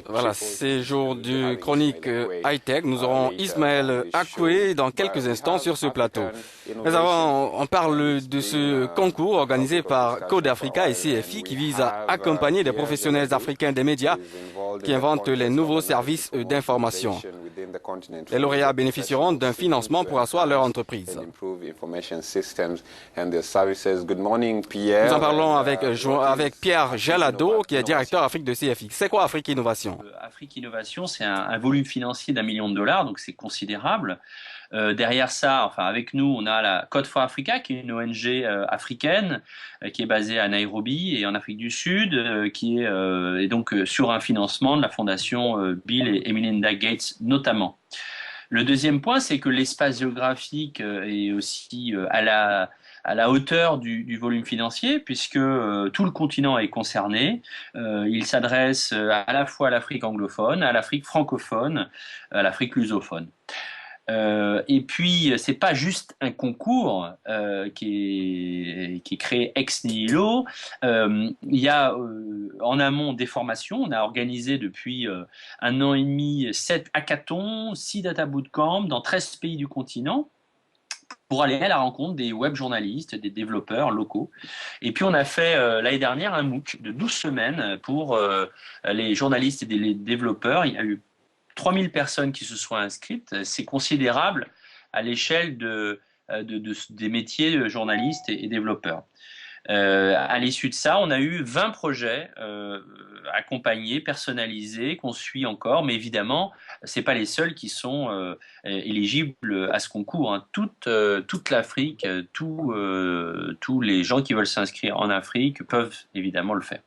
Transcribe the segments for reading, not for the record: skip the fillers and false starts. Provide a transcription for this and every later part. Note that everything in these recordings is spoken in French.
Voilà, c'est jour du chronique high-tech. Nous aurons Ismaël Akoué dans quelques instants sur ce plateau. Mais avant, on parle de ce concours organisé par Code Africa et CFI qui vise à accompagner des professionnels africains des médias qui inventent les nouveaux services d'information. Les lauréats bénéficieront d'un financement pour asseoir leur entreprise. Nous en parlons avec Pierre Jalado, qui est directeur Afrique de CFI. C'est quoi Afrique Innovation? Afrique Innovation, c'est un volume financier d'1 million de dollars, donc c'est considérable. Derrière ça, enfin avec nous, on a la Code for Africa, qui est une ONG africaine, qui est basée à Nairobi et en Afrique du Sud, qui est donc sur un financement de la fondation Bill et Melinda Gates notamment. Le deuxième point, c'est que l'espace géographique est aussi à la hauteur du volume financier, puisque tout le continent est concerné. Il s'adresse à la fois à l'Afrique anglophone, à l'Afrique francophone, à l'Afrique lusophone. Et puis, c'est pas juste un concours qui est créé ex nihilo. Il y a en amont des formations. On a organisé depuis 1 an et demi 7 hackathons, 6 data bootcamps dans 13 pays du continent, pour aller à la rencontre des web journalistes, des développeurs locaux. Et puis on a fait l'année dernière un MOOC de 12 semaines pour les journalistes et les développeurs. Il y a eu 3000 personnes qui se sont inscrites. C'est considérable à l'échelle des métiers journalistes et développeurs. À l'issue de ça, on a eu 20 projets accompagnés, personnalisés, qu'on suit encore, mais évidemment, c'est pas les seuls qui sont éligibles à ce concours. Hein. Toute l'Afrique, tous les gens qui veulent s'inscrire en Afrique peuvent évidemment le faire.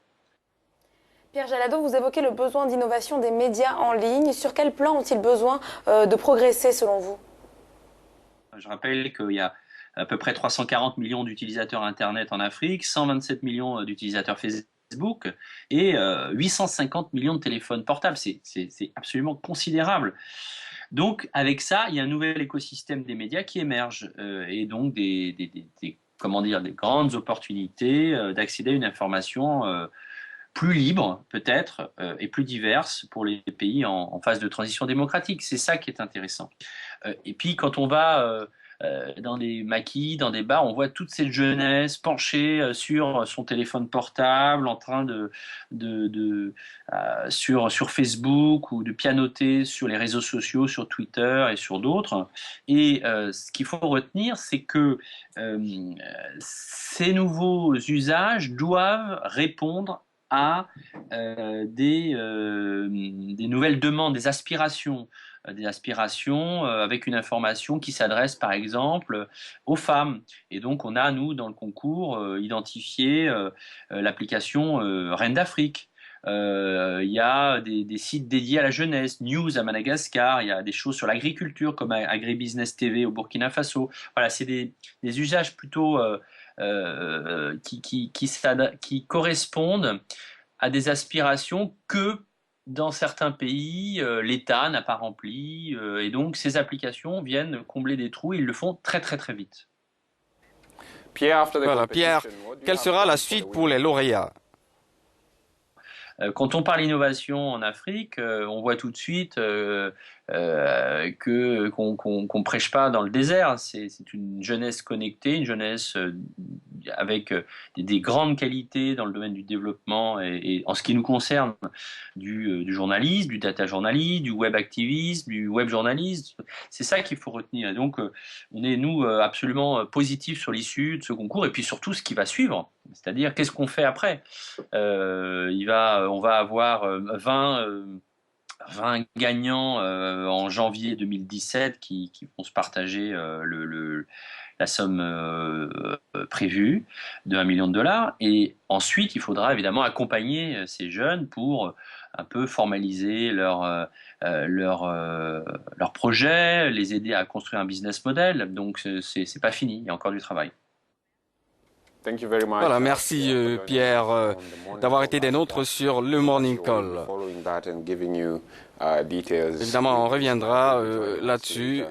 Pierre Jalado, vous évoquez le besoin d'innovation des médias en ligne. Sur quel plan ont-ils besoin de progresser selon vous? Je rappelle qu'il y a à peu près 340 millions d'utilisateurs Internet en Afrique, 127 millions d'utilisateurs Facebook et 850 millions de téléphones portables. C'est absolument considérable. Donc, avec ça, il y a un nouvel écosystème des médias qui émerge et donc des grandes opportunités d'accéder à une information plus libre, peut-être, et plus diverse pour les pays en phase de transition démocratique. C'est ça qui est intéressant. Et puis, quand on va dans des maquis, dans des bars, on voit toute cette jeunesse penchée sur son téléphone portable, en train sur Facebook ou de pianoter sur les réseaux sociaux, sur Twitter et sur d'autres. Et ce qu'il faut retenir, c'est que ces nouveaux usages doivent répondre à des nouvelles demandes, des aspirations avec une information qui s'adresse par exemple aux femmes. Et donc on a, nous, dans le concours, identifié l'application Reine d'Afrique. Il y a des sites dédiés à la jeunesse, News à Madagascar, il y a des choses sur l'agriculture comme Agribusiness TV au Burkina Faso. Voilà, c'est des usages plutôt qui correspondent à des aspirations que dans certains pays, l'État n'a pas rempli, et donc ces applications viennent combler des trous, et ils le font très très très vite. Voilà, Pierre, quelle sera la suite pour les lauréats? Quand on parle innovation en Afrique, on voit tout de suite qu'on prêche pas dans le désert. C'est une jeunesse connectée, une jeunesse avec des grandes qualités dans le domaine du développement et en ce qui nous concerne du journalisme, du data journalisme, du web activisme, du web journalisme. C'est ça qu'il faut retenir. Et donc, on est, nous, absolument positifs sur l'issue de ce concours et puis surtout ce qui va suivre. C'est-à-dire, qu'est-ce qu'on fait après? On va avoir 20 gagnants en janvier 2017 qui vont se partager la somme prévue de 1 million de dollars. Et ensuite, il faudra évidemment accompagner ces jeunes pour un peu formaliser leur projet, les aider à construire un business model. Donc, c'est pas fini, il y a encore du travail. Voilà, merci Pierre d'avoir été des nôtres sur le Morning Call. Évidemment, on reviendra là-dessus